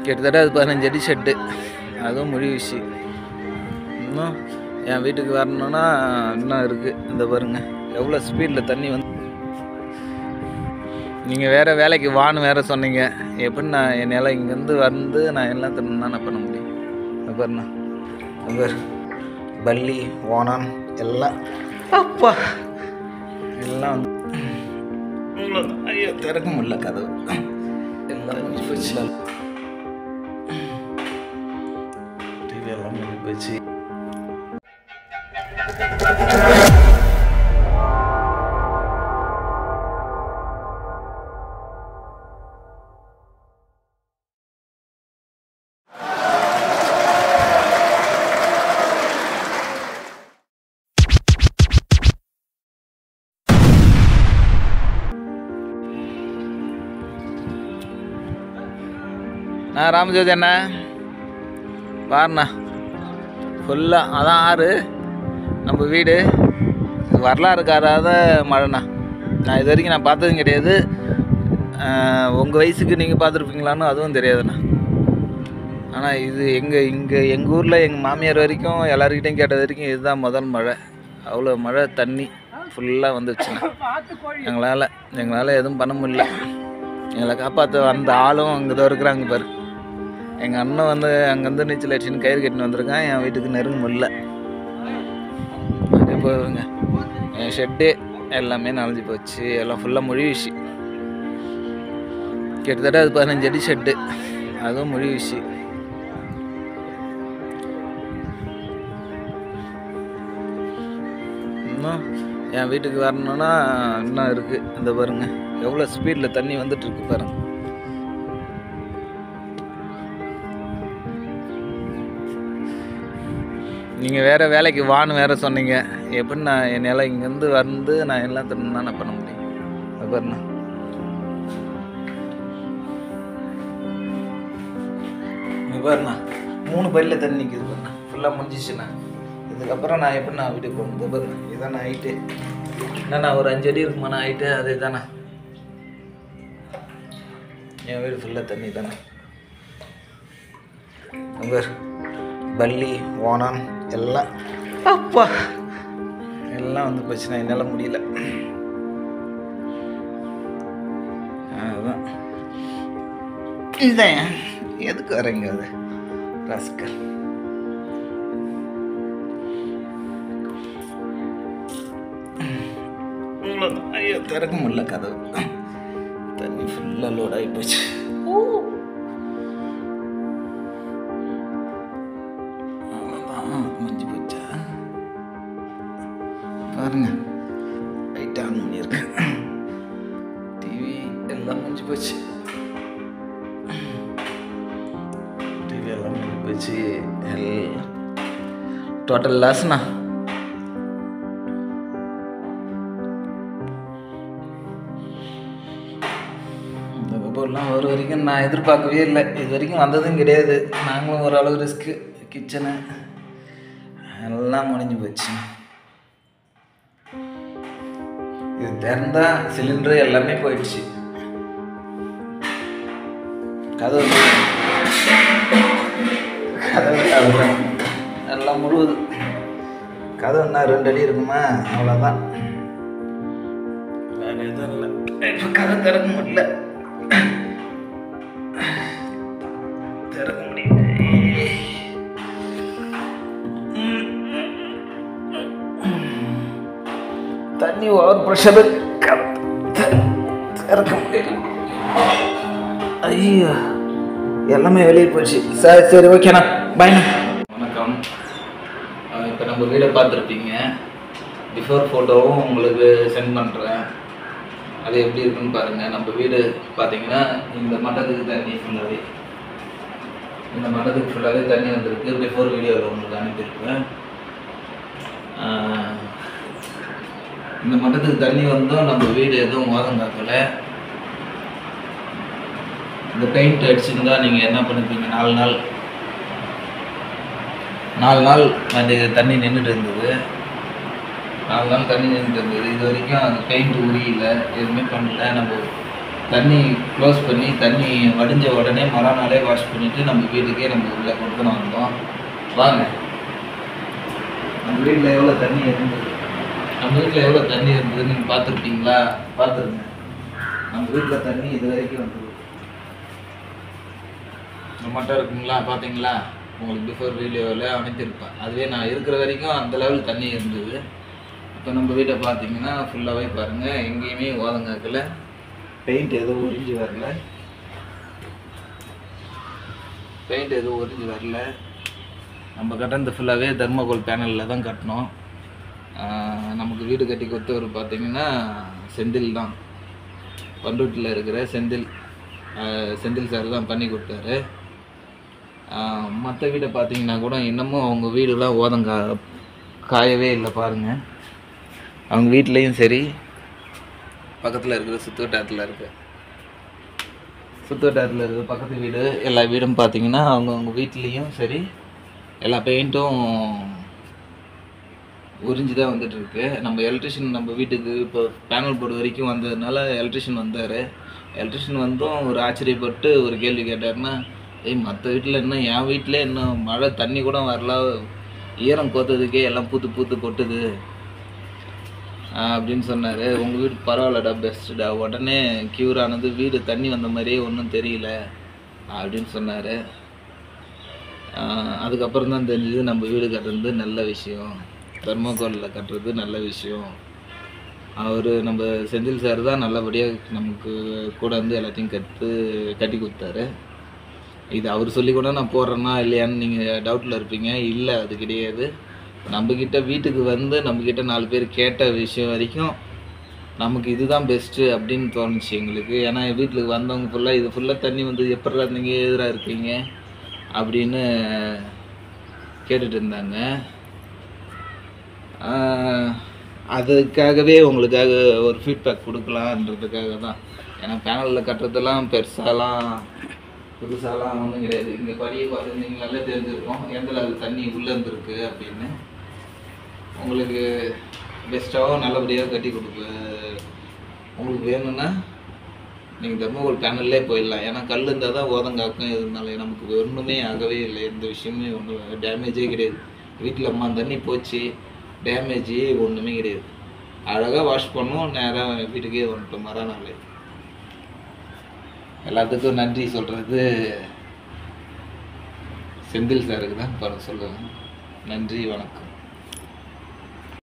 கிட்டத்தட்ட அது 15 அடி ஷெட்டு, அதுவும் முடிவுச்சு. இன்னும் என் வீட்டுக்கு வரணுன்னா இன்னும் இருக்குது. இந்த பாருங்கள் எவ்வளோ ஸ்பீடில் தண்ணி வந்து. நீங்கள் வேறு வேலைக்கு வான்னு வேறு சொன்னீங்க. எப்படி நான் என்னால் இங்கேருந்து வந்து நான் எல்லாம் என்ன பண்ண முடியும்? பாருண்ணா, பல்லி ஓனான் எல்லாம் அப்பா எல்லாம் வந்து இவ்வளோதான். ஐயோ திறக்க முடியல கதவு, எல்லாம் முடிஞ்சு போச்சு. டிவி எல்லாம் முடிஞ்சு போச்சு. நான் ராமஜோதி அண்ணா பாருண்ணா, ஃபுல்லாக அதான் ஆறு நம்ம வீடு. வரலாறு காராத மழைண்ணா. நான் இது வரைக்கும் நான் பார்த்ததும் கிடையாது. உங்கள் வயசுக்கு நீங்கள் பார்த்துருப்பீங்களான்னு அதுவும் தெரியாதுண்ணா. ஆனால் இது எங்கள் ஊரில் எங்கள் மாமியார் வரைக்கும் எல்லாருக்கிட்டையும் கேட்டது வரைக்கும் இதுதான் முதல் மழை. அவ்வளோ மழை, தண்ணி ஃபுல்லாக வந்துடுச்சுண்ணா. எங்களால் எதுவும் பண்ண முடியல. எங்களை காப்பாற்ற வந்த ஆளும் அங்கே தான் இருக்கிறாங்க பாரு. எங்கள் அண்ணன் வந்து அங்கேருந்து நீச்சல் அடிச்சுன்னு கயிறு கட்டின்னு வந்திருக்கான். என் வீட்டுக்கு நெருங்க முடியல. அதே போதுங்க, என் ஷெட்டு எல்லாமே நனைஞ்சி போச்சு. எல்லாம் ஃபுல்லாக முழுவிச்சு. கிட்டத்தட்ட அது 15 அடி ஷெட்டு, அதுவும் முழுவிச்சு. இன்னும் என் வீட்டுக்கு வரணுன்னா இன்னும் இருக்குது. இந்த பாருங்கள் எவ்வளோ ஸ்பீடில் தண்ணி வந்துட்டுருக்கு பாருங்க. நீங்கள் வேறு வேலைக்கு வான்னு வேறு சொன்னீங்க. எப்படி நான் என்னால் இங்கேருந்து வந்து நான் எல்லாம் என்ன பண்ண முடியும்? பாருண்ணா, பாருண்ணா 3 பையில் தண்ணி நிற்கிது பாருண்ணா. ஃபுல்லாக முடிஞ்சிச்சுண்ணா. இதுக்கப்புறம் நான் எப்படி நான் வீட்டுக்கு போகணும்? பாருண்ணா இதான் நான் ஹைட்டு. என்னண்ணா ஒரு 5 அடி இருக்குமாண்ணா ஹைட்டு? அதே தானே என் வீடு ஃபுல்லாக தண்ணி தானே. அங்கே பல்லி ஓனான் எல்லாம் அப்பா எல்லாம் வந்து போச்சுண்ணா. என்னால் முடியல. அதுதான் இதான் எதுக்கு வரீங்க அது ராஸ்கல். இவ்வளோதான். ஐயோ திறக்க முடியல கதவு, தண்ணி ஃபுல்லாக லோட் ஆகி போச்சு. முடிஞ்சு போச்சா பாருங்க. லைட் ஆன் பண்ணியிருக்கேன். டிவி எல்லாம் முடிஞ்சு போச்சு. டிவி எல்லாம் முடிஞ்சு போச்சு. டோட்டல் லாஸ்ண்ணா. இந்த கபோர்ட்லாம் ஒரு வரைக்கும் நான் எதிர்பார்க்கவே இல்லை. இது வரைக்கும் வந்ததும் கிடையாது. நாங்களும் ஓரளவு ரிஸ்க்கு. கிச்சனு எல்லாம் முடிஞ்சு போச்சு. இது திறந்தா சிலிண்டரு எல்லாமே போயிடுச்சு. கதவு எல்லாம் முழுவுது. கதவுன்னா 2 அடி இருக்குமா? அவ்வளோதான், வேறு எதுவும் இல்லை. இப்போ கதை திறக்க முடியல. தண்ணி ஓவர் ப்ரெஷரு திறக்க முடியல. ஐயோ எல்லாமே வெளியே போச்சு. சரி ஓகேண்ணா, பாய்ண்ணா. வணக்கம். இப்போ நம்ம வீடை பார்த்துருப்பீங்க. பிஃபோர் ஃபோட்டோவும் உங்களுக்கு சென்ட் பண்ணுறேன். அது எப்படி இருக்குன்னு பாருங்கள். நம்ம வீடு பார்த்தீங்கன்னா இந்த மட்டத்துக்கு தண்ணி ஃபுல்லாகவே தண்ணி வந்திருக்கு. பிஃபோர் வீடியோவில் உங்களுக்கு அனுப்பியிருப்பேன். இந்த மட்டத்துக்கு தண்ணி வந்தோம். நம்ம வீடு எதுவும் மோதம் காக்கலை. இந்த பெயிண்ட் அடிச்சுருந்தா நீங்கள் என்ன பண்ணிப்பீங்க? 4 நாள் அந்த தண்ணி நின்றுட்டு இருந்தது. 4 நாள் தண்ணி நின்றுட்டு இருந்தது. இது வரைக்கும் அந்த பெயிண்ட் உரியல, எதுவுமே பண்ணல. நம்ம தண்ணி க்ளோஸ் பண்ணி தண்ணி வடிஞ்ச உடனே மறுநாளே வாஷ் பண்ணிவிட்டு நம்ம வீட்டுக்கே நம்ம உள்ளே கொடுத்துன்னு வந்தோம். வாங்க, நம்ம வீட்டில் எவ்வளோ தண்ணி இருந்தது, நம்ம வீட்டில் எவ்வளோ தண்ணி இருந்ததுன்னு நீங்கள் பார்த்துருப்பீங்களா? பார்த்துருங்க. நம்ம வீட்டில் தண்ணி இது வரைக்கும் வந்தது மட்டும் இருக்குங்களா? பார்த்தீங்களா? உங்களுக்கு பிஃபோர் வீடியோவில் அனுப்பியிருப்பேன். அதுவே நான் இருக்கிற வரைக்கும் அந்த லெவல் தண்ணி இருந்தது. இப்போ நம்ம வீட்டை பார்த்தீங்கன்னா ஃபுல்லாகவே பாருங்கள், எங்கேயுமே ஓதங்காக்கில் பெயிண்ட் எதுவும் உறிஞ்சி வரல, நம்ம கட்டினது ஃபுல்லாகவே தர்மகோல் பேனலில் தான் கட்டினோம். நமக்கு வீடு கட்டி கொடுத்தவர் பார்த்தீங்கன்னா செந்தில் தான், பண்ருட்டியில் இருக்கிற செந்தில் சார் தான் பண்ணி கொடுத்தாரு. மற்ற வீடை பார்த்தீங்கன்னா கூட இன்னமும் அவங்க வீடுலாம் காயவே இல்லை பாருங்கள். அவங்க வீட்லேயும் சரி, பக்கத்தில் இருக்கிற சுற்றுவட்டாரத்தில் இருக்கிற பக்கத்து வீடு எல்லா வீடும் பார்த்தீங்கன்னா அவங்க வீட்லேயும் சரி எல்லா பெயிண்ட்டும் உறிஞ்சி தான் வந்துட்டுருக்கு. நம்ம எலக்ட்ரிஷியன் நம்ம வீட்டுக்கு இப்போ பேனல் போர்டு வரைக்கும் வந்ததுனால எலக்ட்ரிஷியன் வந்தார். எலக்ட்ரிஷியன் வந்தும் ஒரு ஆச்சரியப்பட்டு ஒரு கேள்வி கேட்டார்னா, மற்ற வீட்டில் என்ன, என் வீட்டில் என்ன மழை தண்ணி கூட வரல, ஈரம் கோத்ததுக்கே எல்லாம் பூத்து கொட்டுது அப்படின்னு சொன்னார். உங்கள் வீடு பரவாயில்லடா, பெஸ்ட்டுடா, உடனே க்யூர் ஆனது, வீடு தண்ணி வந்த மாதிரியே ஒன்றும் தெரியல அப்படின்னு சொன்னார். அதுக்கப்புறம் தான் தெரிஞ்சது நம்ம வீடு கட்டுறது நல்ல விஷயம், தர்மோகோலில் கட்டுறது நல்ல விஷயம். நம்ம செந்தில் சார் தான் நல்லபடியாக நமக்கு கூட வந்து எல்லாத்தையும் கட்டி கொடுத்தாரு. இது அவர் சொல்லி கூட நான் போடுறேன்னா இல்லையான்னு நீங்கள் டவுட்டில் இருப்பீங்க. இல்லை, அது கிடையாது. நம்மக்கிட்ட வீட்டுக்கு வந்து நம்மக்கிட்ட 4 பேர் கேட்ட விஷயம் வரைக்கும் நமக்கு இதுதான் பெஸ்ட்டு அப்படின்னு தோணுச்சு எங்களுக்கு. ஏன்னா வீட்டுக்கு வந்தவங்க ஃபுல்லாக தண்ணி வந்து எப்படா நீங்கள் எதிராக இருக்கீங்க அப்படின்னு கேட்டுட்டு இருந்தாங்க. அதுக்காகவே உங்களுக்காக ஒரு ஃபீட்பேக் கொடுக்கலான்றதுக்காக தான். ஏன்னா பேனலில் கட்டுறதெல்லாம் புதுசாலாம் ஒன்றும் கிடையாது. இங்கே படியை பார்த்துருந்தீங்களாலே தெரிஞ்சிருக்கும் எந்த லெவல் தண்ணி உள்ளே இருந்துருக்கு அப்படின்னு. உங்களுக்கு பெஸ்ட்டாகவும் நல்லபடியாக கட்டி உங்களுக்கு வேணும்னா நீங்கள் தர்மகோல் பேனல்லே போயிடலாம். ஏன்னா கல் இருந்தால் தான் ஓதங்காக்கும் இருந்தாலும் நமக்கு ஒன்றுமே ஆகவே இல்லை, எந்த விஷயமே ஒன்றும் டேமேஜே கிடையாது. வீட்டில் அம்மா தண்ணி போச்சு, டேமேஜே ஒன்றுமே கிடையாது. அழகாக வாஷ் பண்ணுவோம், நேராக வீட்டுக்கே வந்துட்டோம் மறுநாள். எல்லாத்துக்கும் நன்றி சொல்கிறது செந்தில் சாருக்கு தான் சொல்லுவேன். நன்றி, வணக்கம்.